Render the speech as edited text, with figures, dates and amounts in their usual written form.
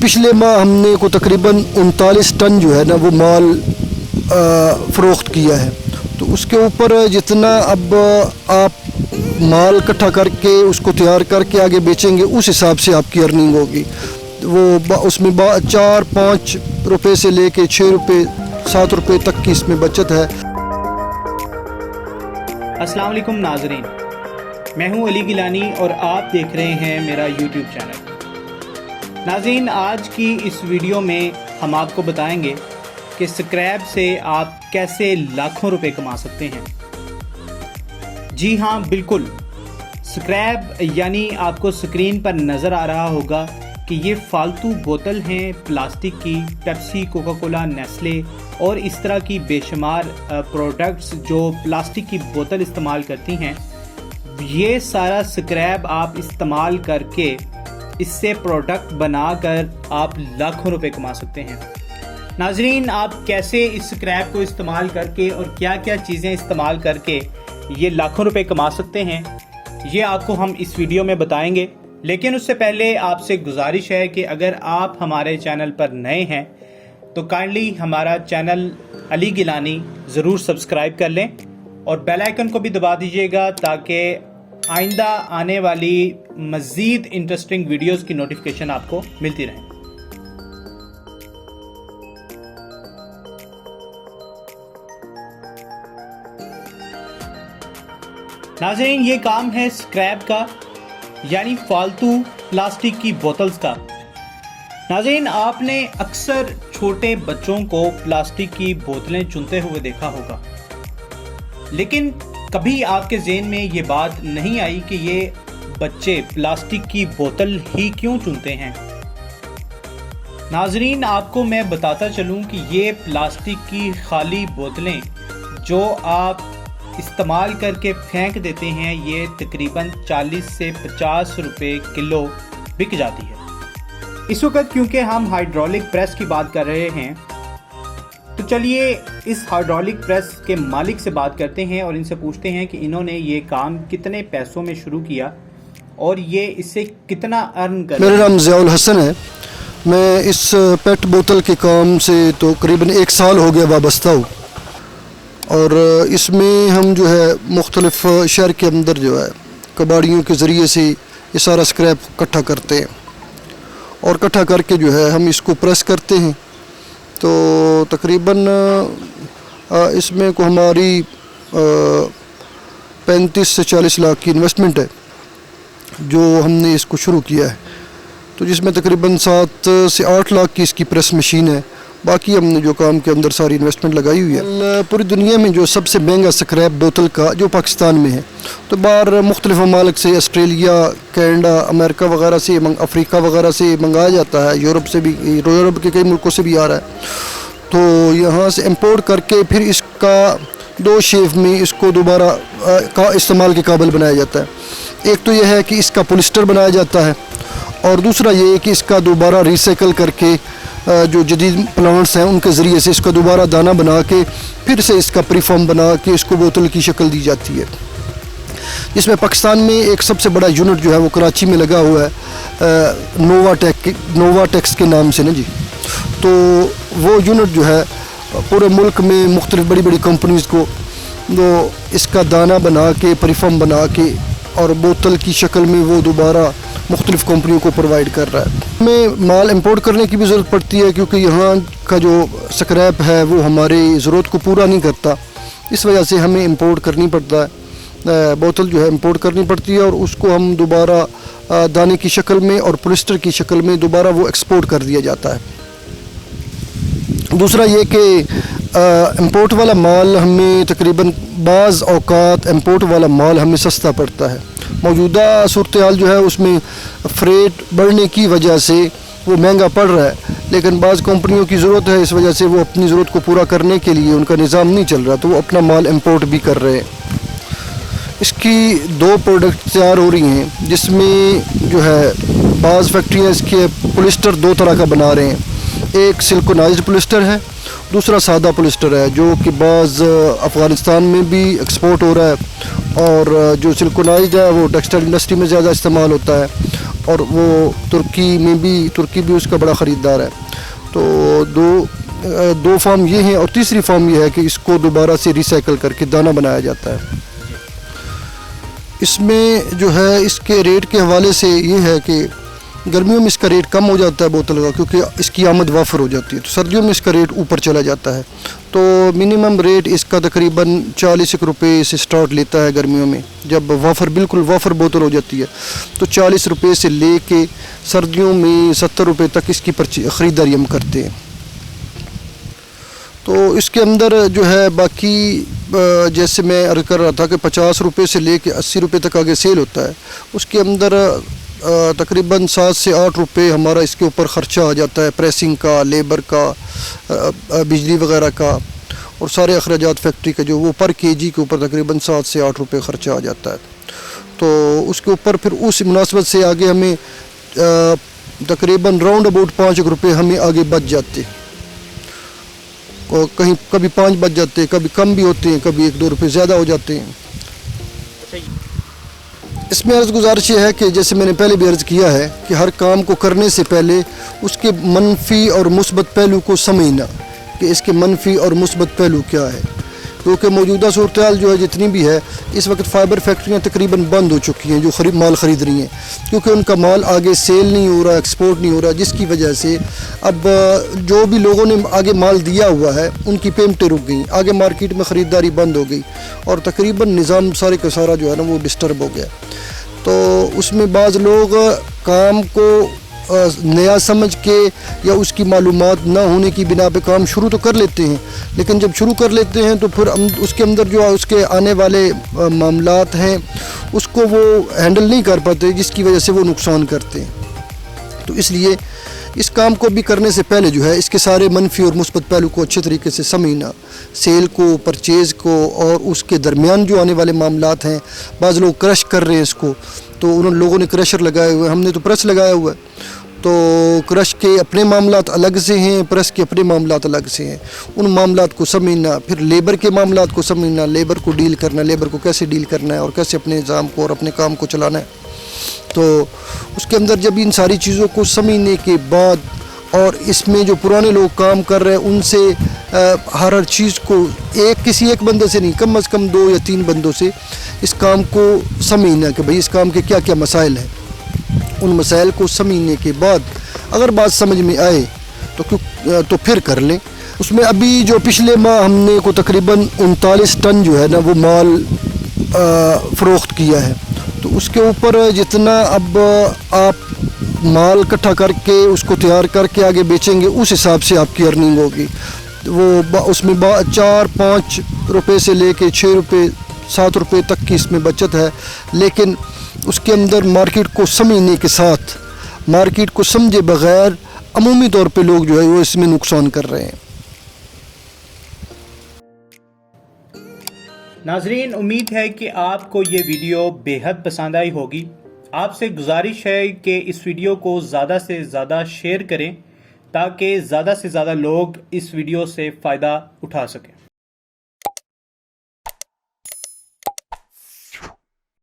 पिछले माह हमने को तकरीबन 39 टन जो है ना वो माल फ़रोख्त किया है। तो उसके ऊपर जितना अब आप माल इकट्ठा करके उसको तैयार करके आगे बेचेंगे उस हिसाब से आपकी अर्निंग होगी। वो उसमें 4-5 रुपये से लेके 6 रुपये 7 रुपये तक की इसमें बचत है। अस्सलाम वालेकुम नाज़रीन, मैं हूं अली गिलानी और आप देख रहे हैं मेरा यूट्यूब चैनल। नाज़रीन, आज की इस वीडियो में हम आपको बताएंगे कि स्क्रैप से आप कैसे लाखों रुपए कमा सकते हैं। जी हाँ, बिल्कुल, स्क्रैप यानी आपको स्क्रीन पर नज़र आ रहा होगा कि ये फालतू बोतल हैं प्लास्टिक की, पेप्सी, कोका कोला, नेस्ले और इस तरह की बेशुमार प्रोडक्ट्स जो प्लास्टिक की बोतल इस्तेमाल करती हैं। ये सारा स्क्रैप आप इस्तेमाल करके इससे प्रोडक्ट बनाकर आप लाखों रुपए कमा सकते हैं। नाजरीन, आप कैसे इस स्क्रैप को इस्तेमाल करके और क्या क्या चीज़ें इस्तेमाल करके ये लाखों रुपए कमा सकते हैं, ये आपको हम इस वीडियो में बताएंगे। लेकिन उससे पहले आपसे गुजारिश है कि अगर आप हमारे चैनल पर नए हैं तो काइंडली हमारा चैनल अली गिलानी ज़रूर सब्सक्राइब कर लें और बेल आइकन को भी दबा दीजिएगा ताकि आइंदा आने वाली मज़ीद इंटरेस्टिंग वीडियोस की नोटिफिकेशन आपको मिलती रहे। नाज़रीन, ये काम है स्क्रैप का यानी फालतू प्लास्टिक की बोतल्स का। नाज़रीन, आपने अक्सर छोटे बच्चों को प्लास्टिक की बोतलें चुनते हुए देखा होगा, लेकिन कभी आपके ज़हन में ये बात नहीं आई कि ये बच्चे प्लास्टिक की बोतल ही क्यों चुनते हैं। नाज़रीन, आपको मैं बताता चलूं कि ये प्लास्टिक की खाली बोतलें जो आप इस्तेमाल करके फेंक देते हैं, ये तकरीबन 40 से 50 रुपए किलो बिक जाती है। इस वक्त क्योंकि हम हाइड्रोलिक प्रेस की बात कर रहे हैं तो चलिए इस हाइड्रोलिक प्रेस के मालिक से बात करते हैं और इनसे पूछते हैं कि इन्होंने ये काम कितने पैसों में शुरू किया और ये इससे कितना अर्न कर। मेरा नाम ज़ियाउल हसन है। मैं इस पेट बोतल के काम से तो करीबन 1 साल हो गया वाबस्ता हूँ और इसमें हम जो है मुख्तलिफ शहर के अंदर जो है कबाड़ियों के ज़रिए से ये सारा स्क्रैप इकट्ठा करते हैं और इकट्ठा करके जो है हम इसको प्रेस करते हैं। तो तकरीबन इसमें को हमारी 35 से 40 लाख की इन्वेस्टमेंट है जो हमने इसको शुरू किया है। तो जिसमें तकरीबन 7 से 8 लाख की इसकी प्रेस मशीन है। बाकी हमने जो काम के अंदर सारी इन्वेस्टमेंट लगाई हुई है। पूरी दुनिया में जो सबसे महंगा स्क्रैप बोतल का जो पाकिस्तान में है, तो बाहर मुख्तलिफ ममालिक से, ऑस्ट्रेलिया, कनाडा, अमेरिका वगैरह से, अफ्रीका वगैरह से मंगाया जाता है। यूरोप से भी, यूरोप के कई मुल्कों से भी आ रहा है। तो यहाँ से इम्पोर्ट करके फिर इसका 2 शेप में इसको दोबारा का इस्तेमाल के काबिल बनाया जाता है। एक तो यह है कि इसका पॉलिस्टर बनाया जाता है और दूसरा ये है कि इसका दोबारा रिसाइकल करके जो जदीद प्लांट्स हैं उनके ज़रिए से इसका दोबारा दाना बना के फिर से इसका प्रीफॉर्म बना के इसको बोतल की शक्ल दी जाती है। जिसमें पाकिस्तान में एक सबसे बड़ा यूनिट जो है वो कराची में लगा हुआ है, नोवाटेक्स के नाम से ना जी। तो वो यूनिट जो है पूरे मुल्क में मुख्तलिफ बड़ी बड़ी कंपनीज़ को वो इसका दाना बना के प्रीफॉर्म बना के और बोतल की शक्ल में वो दोबारा मुख्तलिफ कंपनियों को प्रोवाइड कर रहा है। हमें माल इंपोर्ट करने की भी ज़रूरत पड़ती है क्योंकि यहाँ का जो स्क्रैप है वो हमारी ज़रूरत को पूरा नहीं करता। इस वजह से हमें इंपोर्ट करनी पड़ता है, बोतल जो है इंपोर्ट करनी पड़ती है और उसको हम दोबारा दाने की शक्ल में और पॉलिस्टर की शक्ल में दोबारा वो एक्सपोर्ट कर दिया जाता है। दूसरा ये कि इंपोर्ट वाला माल हमें तकरीबन बाज़ औक़ात इंपोर्ट वाला माल हमें सस्ता पड़ता है। मौजूदा सूरत हाल जो है उसमें फ्रेट बढ़ने की वजह से वो महंगा पड़ रहा है, लेकिन बाज़ कंपनियों की ज़रूरत है, इस वजह से वो अपनी ज़रूरत को पूरा करने के लिए उनका निज़ाम नहीं चल रहा तो वो अपना माल इंपोर्ट भी कर रहे हैं। इसकी 2 प्रोडक्ट तैयार हो रही हैं जिसमें जो है बाज़ फैक्ट्रियाँ इसके पॉलिस्टर 2 तरह का बना रहे हैं। एक सिलिकॉनाइज्ड पॉलिस्टर है, दूसरा सादा पॉलिस्टर है जो कि बाज़ अफ़गानिस्तान में भी एक्सपोर्ट हो रहा है और जो सिलिकॉनाइज्ड है वो टेक्सटाइल इंडस्ट्री में ज़्यादा इस्तेमाल होता है اور وہ ترکی بھی اس کا بڑا خریدار ہے. تو دو فارم یہ ہیں, اور تیسری فارم یہ ہے کہ اس کو دوبارہ سے ریسائیکل کر کے دانہ بنایا جاتا ہے. اس میں جو ہے اس کے ریٹ کے حوالے سے یہ ہے کہ گرمیوں میں اس کا ریٹ کم ہو جاتا ہے بوتل کا, کیونکہ اس کی آمد وافر ہو جاتی ہے. تو سردیوں میں اس کا ریٹ اوپر چلا جاتا ہے. تو منیمم ریٹ اس کا تقریباً 40 روپے سے سٹارٹ لیتا ہے گرمیوں میں. جب بالکل وافر بوتل ہو جاتی ہے تو 40 روپے سے لے کے سردیوں میں 70 روپے تک اس کی خریداری ہم کرتے ہیں. تو اس کے اندر جو ہے باقی جیسے میں عرض کر رہا تھا کہ 50 روپے سے لے کے 80 روپے تک آگے سیل ہوتا ہے. اس کے اندر تقریباً 7 سے 8 روپے ہمارا اس کے اوپر خرچہ آ جاتا ہے, پریسنگ کا, لیبر کا, بجلی وغیرہ کا, اور سارے اخراجات فیکٹری کا جو وہ پر کے جی کے اوپر تقریباً 7 سے 8 روپے خرچہ آ جاتا ہے. تو اس کے اوپر پھر اس مناسبت سے آگے ہمیں تقریباً راؤنڈ اباؤٹ 5 روپے ہمیں آگے بچ جاتے ہیں. کہیں کبھی 5 بچ جاتے ہیں, کبھی کم بھی ہوتے ہیں, کبھی 1-2 روپے زیادہ ہو جاتے ہیں. اس میں عرض گزارش یہ ہے کہ جیسے میں نے پہلے بھی عرض کیا ہے کہ ہر کام کو کرنے سے پہلے اس کے منفی اور مثبت پہلو کو سمجھنا کہ اس کے منفی اور مثبت پہلو کیا ہے. کیونکہ موجودہ صورتحال جو ہے جتنی بھی ہے اس وقت فائبر فیکٹریاں تقریباً بند ہو چکی ہیں جو مال خرید رہی ہیں, کیونکہ ان کا مال آگے سیل نہیں ہو رہا, ایکسپورٹ نہیں ہو رہا, جس کی وجہ سے اب جو بھی لوگوں نے آگے مال دیا ہوا ہے ان کی پیمنٹیں رک گئیں, آگے مارکیٹ میں خریداری بند ہو گئی, اور تقریباً نظام سارے کا سارا جو ہے نا وہ ڈسٹرب ہو گیا. تو اس میں بعض لوگ کام کو نیا سمجھ کے یا اس کی معلومات نہ ہونے کی بنا پہ کام شروع تو کر لیتے ہیں, لیکن جب شروع کر لیتے ہیں تو پھر اس کے اندر جو اس کے آنے والے معاملات ہیں اس کو وہ ہینڈل نہیں کر پاتے, جس کی وجہ سے وہ نقصان کرتے ہیں. تو اس لیے اس کام کو بھی کرنے سے پہلے جو ہے اس کے سارے منفی اور مثبت پہلو کو اچھے طریقے سے سمجھنا, سیل کو, پرچیز کو, اور اس کے درمیان جو آنے والے معاملات ہیں. بعض لوگ کرش کر رہے ہیں اس کو, تو ان لوگوں نے کرشر لگائے ہوئے, ہم نے تو پریس لگایا ہوا ہے. تو کرش کے اپنے معاملات الگ سے ہیں, پریس کے اپنے معاملات الگ سے ہیں. ان معاملات کو سمجھنا, پھر لیبر کے معاملات کو سمجھنا, لیبر کو ڈیل کرنا, لیبر کو کیسے ڈیل کرنا ہے اور کیسے اپنے نظام کو اور اپنے کام کو چلانا ہے. تو اس کے اندر جب ان ساری چیزوں کو سمجھنے کے بعد, اور اس میں جو پرانے لوگ کام کر رہے ہیں ان سے ہر چیز کو کسی ایک بندے سے نہیں, کم از کم 2 یا 3 بندوں سے اس کام کو سمجھنا کہ بھئی اس کام کے کیا کیا مسائل ہیں. ان مسائل کو سمجھنے کے بعد اگر بات سمجھ میں آئے تو پھر کر لیں. اس میں ابھی جو پچھلے ماہ ہم نے کو تقریباً 39 ٹن جو ہے نا وہ مال فروخت کیا ہے. تو اس کے اوپر جتنا اب آپ مال اکٹھا کر کے اس کو تیار کر کے آگے بیچیں گے اس حساب سے آپ کی ارننگ ہوگی. وہ اس میں 4-5 روپے سے لے کے 6 روپے 7 روپے تک کی اس میں بچت ہے. لیکن اس کے اندر مارکیٹ کو سمجھنے کے ساتھ, مارکیٹ کو سمجھے بغیر عمومی طور پہ لوگ جو ہے وہ اس میں نقصان کر رہے ہیں. ناظرین, امید ہے کہ آپ کو یہ ویڈیو بے حد پسند آئی ہوگی. آپ سے گزارش ہے کہ اس ویڈیو کو زیادہ سے زیادہ شیئر کریں تاکہ زیادہ سے زیادہ لوگ اس ویڈیو سے فائدہ اٹھا سکیں.